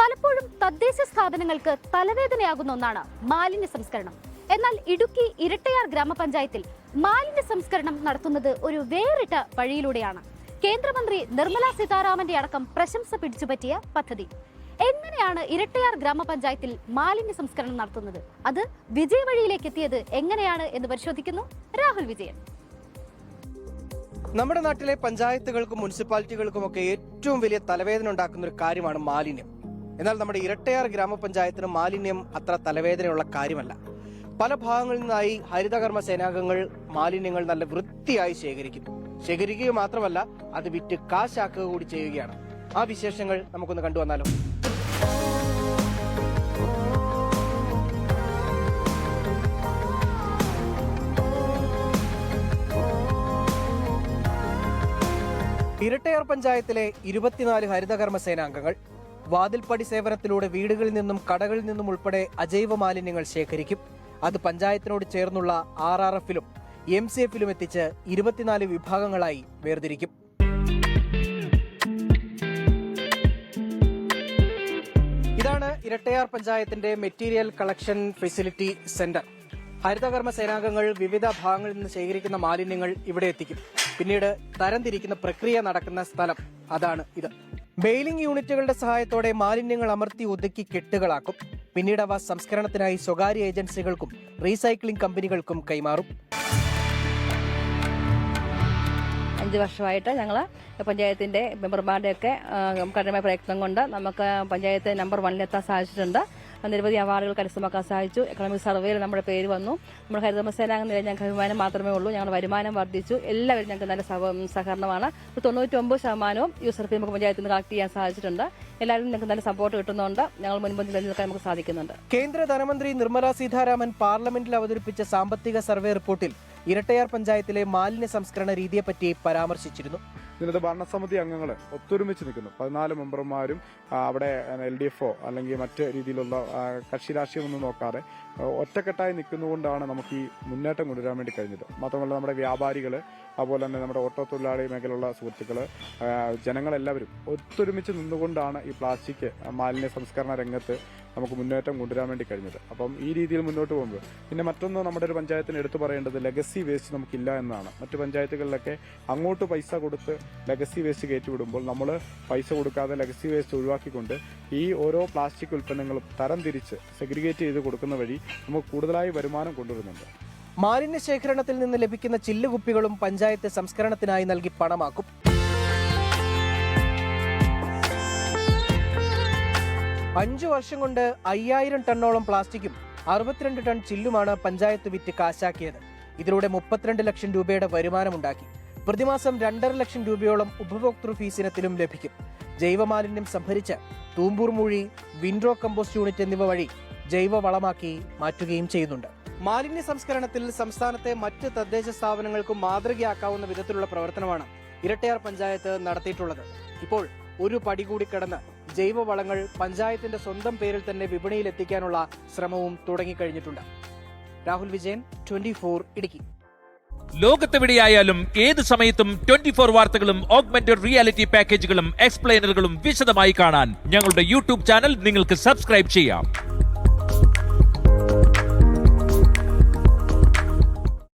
പലപ്പോഴും തദ്ദേശ സ്ഥാപനങ്ങൾക്ക് തലവേദനയാകുന്ന ഒന്നാണ് മാലിന്യ സംസ്കരണം. എന്നാൽ ഇടുക്കി ഇരട്ടയാർ ഗ്രാമപഞ്ചായത്തിൽ മാലിന്യ സംസ്കരണം നടത്തുന്നത് ഒരു വേറിട്ട വഴിയിലൂടെയാണ്. കേന്ദ്രമന്ത്രി നിർമ്മല സീതാരാമന്റെ അടക്കം പ്രശംസ പിടിച്ചുപറ്റിയ പദ്ധതി. എങ്ങനെയാണ് ഇരട്ടയാർ ഗ്രാമപഞ്ചായത്തിൽ മാലിന്യ സംസ്കരണം നടത്തുന്നത്? അത് വിജയവഴിയിലേക്ക് എത്തിയത് എങ്ങനെയാണ് എന്ന് പരിശോധിക്കുന്നു രാഹുൽ വിജയൻ. നമ്മുടെ നാട്ടിലെ പഞ്ചായത്തുകൾക്കും മുനിസിപ്പാലിറ്റികൾക്കുമൊക്കെ ഏറ്റവും വലിയ തലവേദന ഉണ്ടാക്കുന്ന ഒരു കാര്യമാണ് മാലിന്യം. എന്നാൽ നമ്മുടെ ഇരട്ടയാർ ഗ്രാമപഞ്ചായത്തിന് മാലിന്യം അത്ര തലവേദനയുള്ള കാര്യമല്ല. പല ഭാഗങ്ങളിൽ നിന്നായി ഹരിതകർമ്മ സേനാംഗങ്ങൾ മാലിന്യങ്ങൾ നല്ല വൃത്തിയായി ശേഖരിക്കുക മാത്രമല്ല, അത് വിറ്റ് കാശാക്കുക കൂടി ചെയ്യുകയാണ്. ആ വിശേഷങ്ങൾ നമുക്കൊന്ന് കണ്ടുവന്നാലോ. ഇരട്ടയാർ പഞ്ചായത്തിലെ 24 ഹരിതകർമ്മ സേനാംഗങ്ങൾ വാതിൽപ്പടി സേവനത്തിലൂടെ വീടുകളിൽ നിന്നും കടകളിൽ നിന്നും ഉൾപ്പെടെ അജൈവ മാലിന്യങ്ങൾ ശേഖരിക്കും. അത് പഞ്ചായത്തിനോട് ചേർന്നുള്ള RRFിലും MCFിലും എത്തിച്ച് 24 വിഭാഗങ്ങളായി വേർതിരിക്കും. ഇതാണ് ഇരട്ടയാർ പഞ്ചായത്തിന്റെ മെറ്റീരിയൽ കളക്ഷൻ ഫെസിലിറ്റി സെന്റർ. ഹരിതകർമ്മ സേനാംഗങ്ങൾ വിവിധ ഭാഗങ്ങളിൽ നിന്ന് ശേഖരിക്കുന്ന മാലിന്യങ്ങൾ ഇവിടെ എത്തിക്കും. പിന്നീട് തരംതിരിക്കുന്ന പ്രക്രിയ നടക്കുന്ന സ്ഥലം അതാണ് ഇത്. ബെയിലിംഗ് യൂണിറ്റുകളുടെ സഹായത്തോടെ മാലിന്യങ്ങൾ അമർത്തി ഒതുക്കി കെട്ടുകളാക്കും. പിന്നീട് അവ സംസ്കരണത്തിനായി സ്വകാര്യ ഏജൻസികൾക്കും റീസൈക്ലിംഗ് കമ്പനികൾക്കും കൈമാറും. 5 വർഷമായിട്ട് ഞങ്ങൾ പഞ്ചായത്തിന്റെ മെമ്പർമാരുടെയൊക്കെ കഠിനമായ പ്രയത്നം കൊണ്ട് നമുക്ക് പഞ്ചായത്ത് നമ്പർ 1-ലെത്താൻ സാധിച്ചിട്ടുണ്ട്. നിരവധി അവാർഡുകൾ കരസ്ഥമാക്കാൻ സാധിച്ചു. എക്കണോമിക് സർവേയിൽ നമ്മുടെ പേര് വന്നു. നമ്മുടെ ഹരിതകർമ്മ സേനാംഗം നിലയിൽ ഞങ്ങൾക്ക് അഭിമാനം മാത്രമേ ഉള്ളൂ. ഞങ്ങളുടെ വരുമാനം വർദ്ധിച്ചു. എല്ലാവരും ഞങ്ങൾക്ക് നല്ല സഹകരണമാണ്. 99% യൂസർ ഫീ നമുക്ക് പഞ്ചായത്തിൽ നിന്ന് കളക്ട് ചെയ്യാൻ സാധിച്ചിട്ടുണ്ട്. എല്ലാവരും ഞങ്ങൾക്ക് നല്ല സപ്പോർട്ട് കിട്ടുന്നുണ്ട്. ഞങ്ങൾ മുൻപന്തിൽ നിൽക്കാൻ നമുക്ക് സാധിക്കുന്നുണ്ട്. കേന്ദ്ര ധനമന്ത്രി നിർമ്മല സീതാരാമൻ പാർലമെന്റിൽ അവതരിപ്പിച്ച സാമ്പത്തിക സർവേ റിപ്പോർട്ടിൽ ഇരട്ടയാർ പഞ്ചായത്തിലെ മാലിന്യ സംസ്കരണ രീതിയെപ്പറ്റി പരാമർശിച്ചിരുന്നു. ഇതിനകത്ത് ഭരണസമിതി അംഗങ്ങൾ ഒത്തൊരുമിച്ച് നിൽക്കുന്നു. 14 മെമ്പർമാരും അവിടെ LDFO അല്ലെങ്കിൽ മറ്റ് രീതിയിലുള്ള കക്ഷി രാഷ്ട്രീയമൊന്നും നോക്കാതെ ഒറ്റക്കെട്ടായി നിൽക്കുന്നതുകൊണ്ടാണ് നമുക്ക് ഈ മുന്നേറ്റം കൊണ്ടുവരാൻ വേണ്ടി കഴിഞ്ഞത്. മാത്രമല്ല നമ്മുടെ വ്യാപാരികൾ, അതുപോലെ തന്നെ നമ്മുടെ ഓട്ടോ തൊഴിലാളി മേഖലയിലുള്ള സുഹൃത്തുക്കൾ, ജനങ്ങളെല്ലാവരും ഒത്തൊരുമിച്ച് നിന്നുകൊണ്ടാണ് ഈ പ്ലാസ്റ്റിക് മാലിന്യ സംസ്കരണ രംഗത്ത് നമുക്ക് മുന്നേറ്റം കൊണ്ടുവരാൻ വേണ്ടി കഴിഞ്ഞത്. അപ്പം ഈ രീതിയിൽ മുന്നോട്ട് പോകുമ്പോൾ പിന്നെ മറ്റൊന്ന് നമ്മുടെ ഒരു പഞ്ചായത്തിന് എടുത്തു പറയേണ്ടത് ലെഗസി വേസ്റ്റ് നമുക്കില്ല എന്നതാണ്. മറ്റു പഞ്ചായത്തുകളിലൊക്കെ അങ്ങോട്ട് പൈസ കൊടുത്ത് ലെഗസി വേസ്റ്റ് കയറ്റിവിടുമ്പോൾ നമ്മൾ പൈസ കൊടുക്കാതെ ലെഗസി വേസ്റ്റ് ഒഴിവാക്കിക്കൊണ്ട് ഈ ഓരോ പ്ലാസ്റ്റിക് ഉൽപ്പന്നങ്ങളും തരം തിരിച്ച് സെഗ്രിഗേറ്റ് ചെയ്ത് കൊടുക്കുന്ന വഴി നമുക്ക് കൂടുതലായി വരുമാനം കൊണ്ടുവരുന്നുണ്ട്. മാലിന്യ ശേഖരണത്തിൽ നിന്ന് ലഭിക്കുന്ന ചില്ലുകുപ്പികളും പഞ്ചായത്ത് സംസ്കരണത്തിനായി നൽകി പണമാക്കും. അഞ്ചു വർഷം കൊണ്ട് 5000 ടണ്ണോളം പ്ലാസ്റ്റിക്കും 62 ടൺ ചില്ലുമാണ് പഞ്ചായത്ത് വിറ്റ് കാശാക്കിയത്. ഇതിലൂടെ 32 ലക്ഷം രൂപയുടെ വരുമാനമുണ്ടാക്കി. പ്രതിമാസം 2.5 ലക്ഷം രൂപയോളം ഉപഭോക്തൃ ഫീസിനത്തിലും ലഭിക്കും. ജൈവമാലിന്യം സംഭരിച്ച് തൂമ്പൂർ മൂഴി, വിൻഡ്രോ കമ്പോസ്റ്റ് യൂണിറ്റ് എന്നിവ വഴി ജൈവ വളമാക്കി മാറ്റുകയും ചെയ്യുന്നുണ്ട്. മാലിന്യ സംസ്കരണത്തിൽ സംസ്ഥാനത്തെ മറ്റ് തദ്ദേശ സ്ഥാപനങ്ങൾക്കും മാതൃകയാക്കാവുന്ന വിധത്തിലുള്ള പ്രവർത്തനമാണ് ഇരട്ടയാർ പഞ്ചായത്ത് നടത്തിയിട്ടുള്ളത്. ഇപ്പോൾ ഒരു പടി കൂടി കടന്ന് ജൈവവളങ്ങൾ പഞ്ചായത്തിന്റെ സ്വന്തം പേരിൽ തന്നെ വിപണിയിൽ എത്തിക്കാനുള്ള ശ്രമവും തുടങ്ങിക്കഴിഞ്ഞിട്ടുണ്ട്. രാഹുൽ വിജയൻ, 24 ഇടുക്കി. ലോകത്തെവിടെയായാലും ഏത് സമയത്തും 24 വാർത്തകളും ഓഗ്മെന്റഡ് റിയാലിറ്റി പാക്കേജുകളും എക്സ്പ്ലെയിനറുകളും വിശദമായി കാണാൻ ഞങ്ങളുടെ YouTube ചാനൽ നിങ്ങൾക്ക് സബ്സ്ക്രൈബ് ചെയ്യാം.